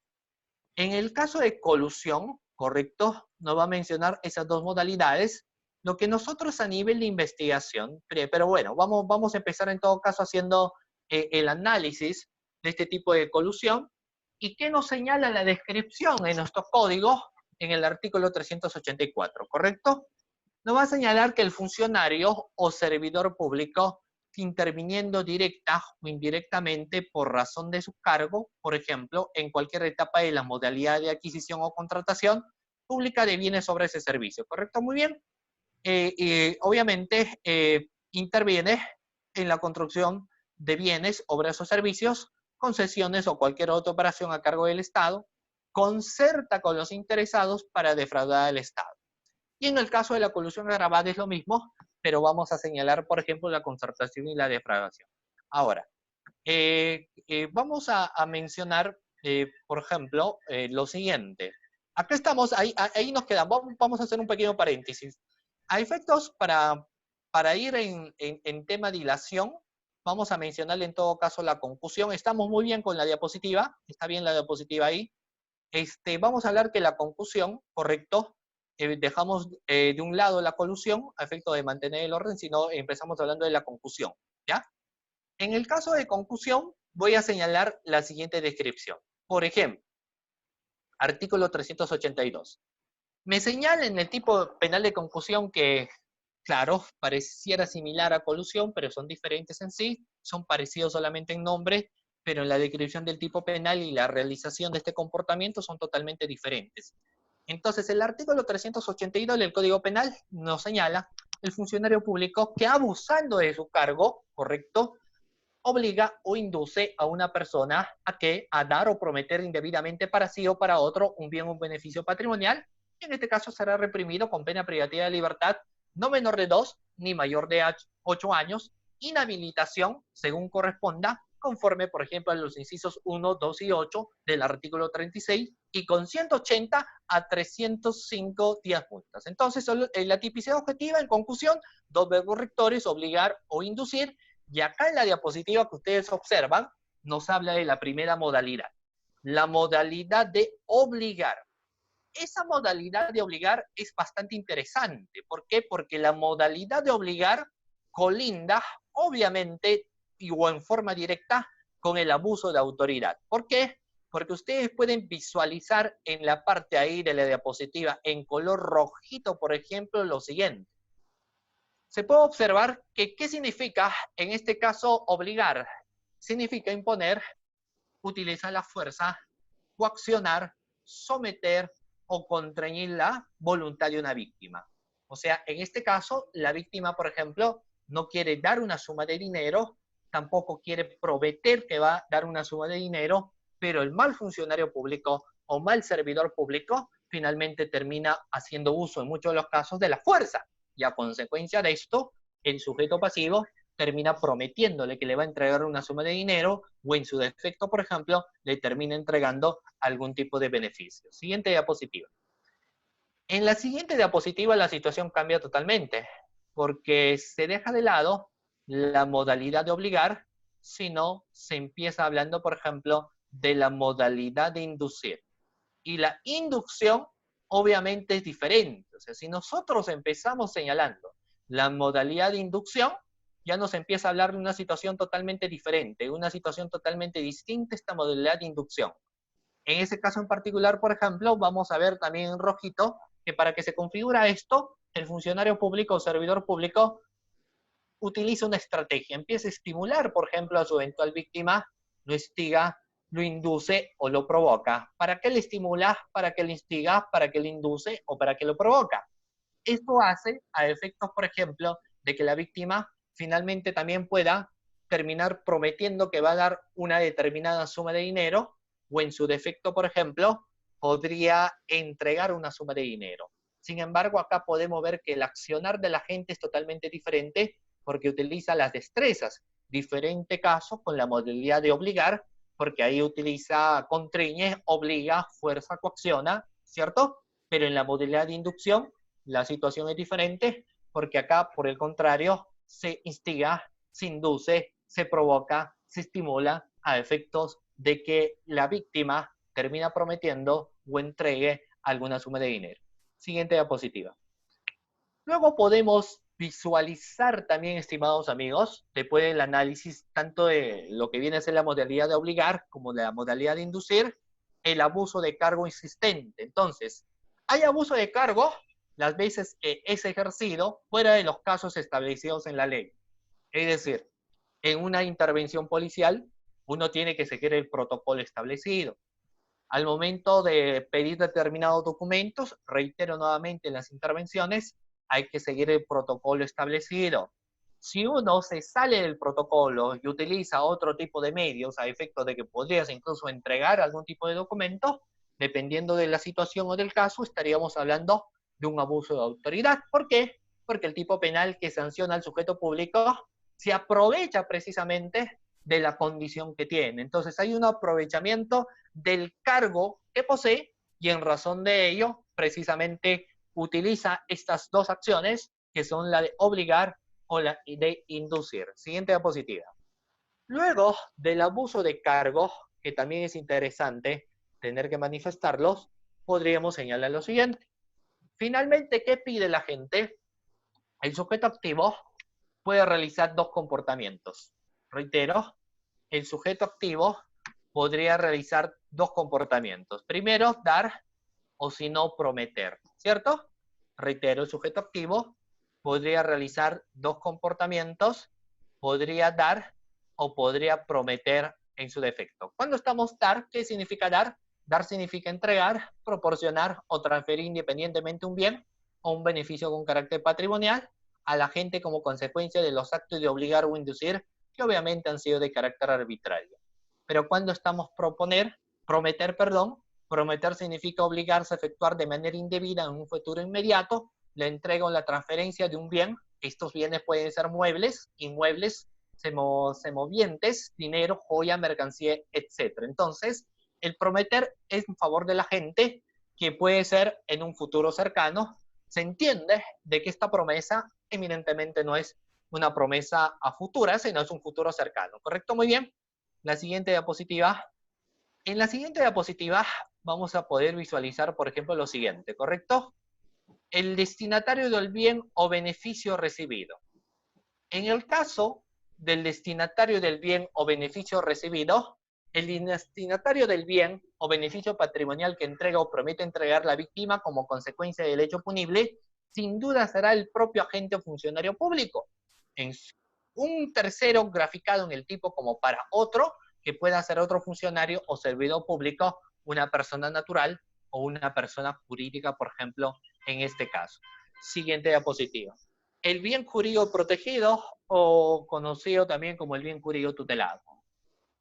En el caso de colusión, correcto, nos va a mencionar esas dos modalidades, lo que nosotros a nivel de investigación, pero bueno, vamos a empezar en todo caso haciendo el análisis de este tipo de colusión. ¿Y qué nos señala la descripción en nuestro código en el artículo 384, correcto? Nos va a señalar que el funcionario o servidor público, interviniendo directa o indirectamente por razón de su cargo, por ejemplo, en cualquier etapa de la modalidad de adquisición o contratación pública de bienes sobre ese servicio, ¿correcto? Muy bien. Obviamente, interviene en la construcción de bienes, obras o servicios, concesiones o cualquier otra operación a cargo del Estado, concerta con los interesados para defraudar al Estado. Y en el caso de la colusión agravada es lo mismo, pero vamos a señalar, por ejemplo, la concertación y la defraudación. Ahora, vamos a mencionar, por ejemplo, lo siguiente. Acá estamos, ahí nos quedamos. Vamos a hacer un pequeño paréntesis. A efectos para ir en tema dilación, vamos a mencionarle en todo caso la concusión. Estamos muy bien con la diapositiva, está bien la diapositiva ahí. Vamos a hablar que la concusión, correcto, dejamos de un lado la colusión a efecto de mantener el orden, sino empezamos hablando de la concusión, ¿ya? En el caso de concusión, voy a señalar la siguiente descripción. Por ejemplo, artículo 382. Me señala en el tipo penal de concusión que, claro, pareciera similar a colusión, pero son diferentes en sí, son parecidos solamente en nombre, pero en la descripción del tipo penal y la realización de este comportamiento son totalmente diferentes. Entonces, el artículo 382 del Código Penal nos señala el funcionario público que abusando de su cargo, ¿correcto?, obliga o induce a una persona a que a dar o prometer indebidamente para sí o para otro un bien o un beneficio patrimonial, y en este caso será reprimido con pena privativa de libertad no menor de 2 ni mayor de 8 años, inhabilitación según corresponda, conforme, por ejemplo, a los incisos 1, 2 y 8 del artículo 36, y con 180 a 305 días multas. Entonces, la tipicidad objetiva, en conclusión, dos verbos rectores, obligar o inducir, y acá en la diapositiva que ustedes observan, nos habla de la primera modalidad, la modalidad de obligar. Esa modalidad de obligar es bastante interesante. ¿Por qué? Porque la modalidad de obligar colinda, obviamente, o en forma directa, con el abuso de autoridad. ¿Por qué? Porque ustedes pueden visualizar en la parte ahí de la diapositiva, en color rojito, por ejemplo, lo siguiente. Se puede observar que, ¿qué significa en este caso obligar? Significa imponer, utilizar la fuerza, coaccionar, someter o contrañir la voluntad de una víctima. O sea, en este caso, la víctima, por ejemplo, no quiere dar una suma de dinero, tampoco quiere prometer que va a dar una suma de dinero, pero el mal funcionario público o mal servidor público finalmente termina haciendo uso, en muchos de los casos, de la fuerza. Y a consecuencia de esto, el sujeto pasivo termina prometiéndole que le va a entregar una suma de dinero, o en su defecto, por ejemplo, le termina entregando algún tipo de beneficio. Siguiente diapositiva. En la siguiente diapositiva la situación cambia totalmente, porque se deja de lado la modalidad de obligar, sino se empieza hablando, por ejemplo, de la modalidad de inducir. Y la inducción obviamente es diferente. O sea, si nosotros empezamos señalando la modalidad de inducción, ya nos empieza a hablar de una situación totalmente diferente, una situación totalmente distinta a esta modalidad de inducción. En ese caso en particular, por ejemplo, vamos a ver también en rojito que para que se configura esto, el funcionario público o servidor público utiliza una estrategia, empieza a estimular, por ejemplo, a su eventual víctima, lo instiga, lo induce o lo provoca. ¿Para qué le estimula? ¿Para qué le instiga? ¿Para qué le induce? ¿O para qué lo provoca? Esto hace a efectos, por ejemplo, de que la víctima finalmente también pueda terminar prometiendo que va a dar una determinada suma de dinero, o en su defecto, por ejemplo, podría entregar una suma de dinero. Sin embargo, acá podemos ver que el accionar de la gente es totalmente diferente, porque utiliza las destrezas. Diferente caso con la modalidad de obligar, porque ahí utiliza constriñe, obliga, fuerza, coacciona, ¿cierto? Pero en la modalidad de inducción, la situación es diferente, porque acá, por el contrario, se instiga, se induce, se provoca, se estimula a efectos de que la víctima termina prometiendo o entregue alguna suma de dinero. Siguiente diapositiva. Luego podemos visualizar también, estimados amigos, después del análisis tanto de lo que viene a ser la modalidad de obligar como de la modalidad de inducir, el abuso de cargo insistente. Entonces, hay abuso de cargo las veces que es ejercido fuera de los casos establecidos en la ley. Es decir, en una intervención policial, uno tiene que seguir el protocolo establecido. Al momento de pedir determinados documentos, reitero nuevamente en las intervenciones, hay que seguir el protocolo establecido. Si uno se sale del protocolo y utiliza otro tipo de medios a efecto de que podrías incluso entregar algún tipo de documento, dependiendo de la situación o del caso, estaríamos hablando de un abuso de autoridad. ¿Por qué? Porque el tipo penal que sanciona al sujeto público se aprovecha precisamente de la condición que tiene. Entonces hay un aprovechamiento del cargo que posee y en razón de ello, precisamente utiliza estas dos acciones que son la de obligar o la de inducir. Siguiente diapositiva. Luego del abuso de cargo, que también es interesante tener que manifestarlos, podríamos señalar lo siguiente. Finalmente, ¿qué pide la gente? El sujeto activo puede realizar dos comportamientos. Reitero, el sujeto activo podría realizar dos comportamientos. Primero, dar o si no, prometer, ¿cierto? Reitero, el sujeto activo podría realizar dos comportamientos, podría dar o podría prometer en su defecto. Cuando estamos dar, ¿qué significa dar? Dar significa entregar, proporcionar o transferir independientemente un bien o un beneficio con carácter patrimonial a la gente como consecuencia de los actos de obligar o inducir que obviamente han sido de carácter arbitrario. Pero cuando estamos prometer significa obligarse a efectuar de manera indebida en un futuro inmediato la entrega o la transferencia de un bien. Estos bienes pueden ser muebles, inmuebles, semovientes, dinero, joya, mercancía, etc. Entonces, el prometer es en favor de la gente, que puede ser en un futuro cercano. Se entiende de que esta promesa eminentemente no es una promesa a futura, sino es un futuro cercano. ¿Correcto? Muy bien. La siguiente diapositiva. En la siguiente diapositiva vamos a poder visualizar, por ejemplo, lo siguiente, ¿correcto? El destinatario del bien o beneficio recibido. En el caso del destinatario del bien o beneficio recibido, el destinatario del bien o beneficio patrimonial que entrega o promete entregar la víctima como consecuencia del hecho punible, sin duda será el propio agente o funcionario público. En un tercero graficado en el tipo como para otro, que pueda ser otro funcionario o servidor público, una persona natural o una persona jurídica, por ejemplo, en este caso. Siguiente diapositiva. El bien jurídico protegido, o conocido también como el bien jurídico tutelado.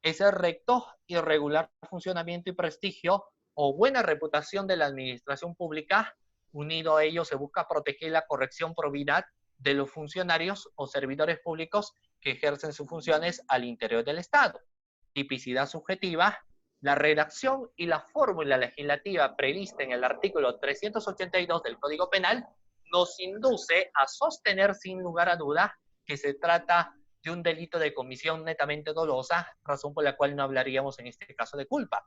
Es el recto y regular funcionamiento y prestigio o buena reputación de la administración pública. Unido a ello se busca proteger la corrección probidad de los funcionarios o servidores públicos que ejercen sus funciones al interior del Estado. Tipicidad subjetiva. La redacción y la fórmula legislativa prevista en el artículo 382 del Código Penal nos induce a sostener sin lugar a duda que se trata de un delito de comisión netamente dolosa, razón por la cual no hablaríamos en este caso de culpa.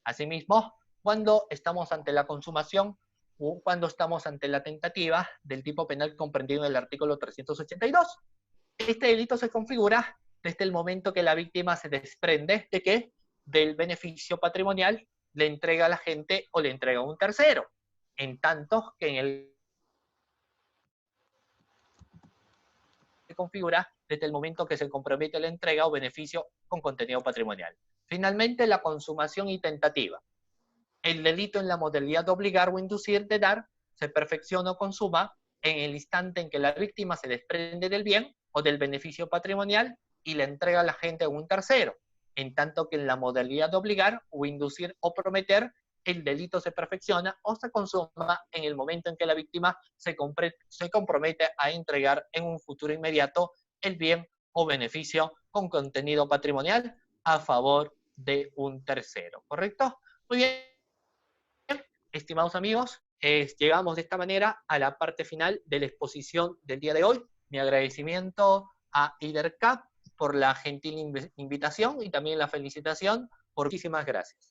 Asimismo, cuando estamos ante la consumación o cuando estamos ante la tentativa del tipo penal comprendido en el artículo 382. Este delito se configura desde el momento que la víctima se desprende de que del beneficio patrimonial le entrega a la gente o le entrega a un tercero, en tanto que en el se configura desde el momento que se compromete la entrega o beneficio con contenido patrimonial. Finalmente, la consumación y tentativa. El delito en la modalidad de obligar o inducir de dar se perfecciona o consuma en el instante en que la víctima se desprende del bien o del beneficio patrimonial y le entrega a la gente a un tercero, en tanto que en la modalidad de obligar o inducir o prometer, el delito se perfecciona o se consuma en el momento en que la víctima se compromete a entregar en un futuro inmediato el bien o beneficio con contenido patrimonial a favor de un tercero. ¿Correcto? Muy bien, estimados amigos, llegamos de esta manera a la parte final de la exposición del día de hoy. Mi agradecimiento a IDERCAP por la gentil invitación y también la felicitación. Muchísimas gracias.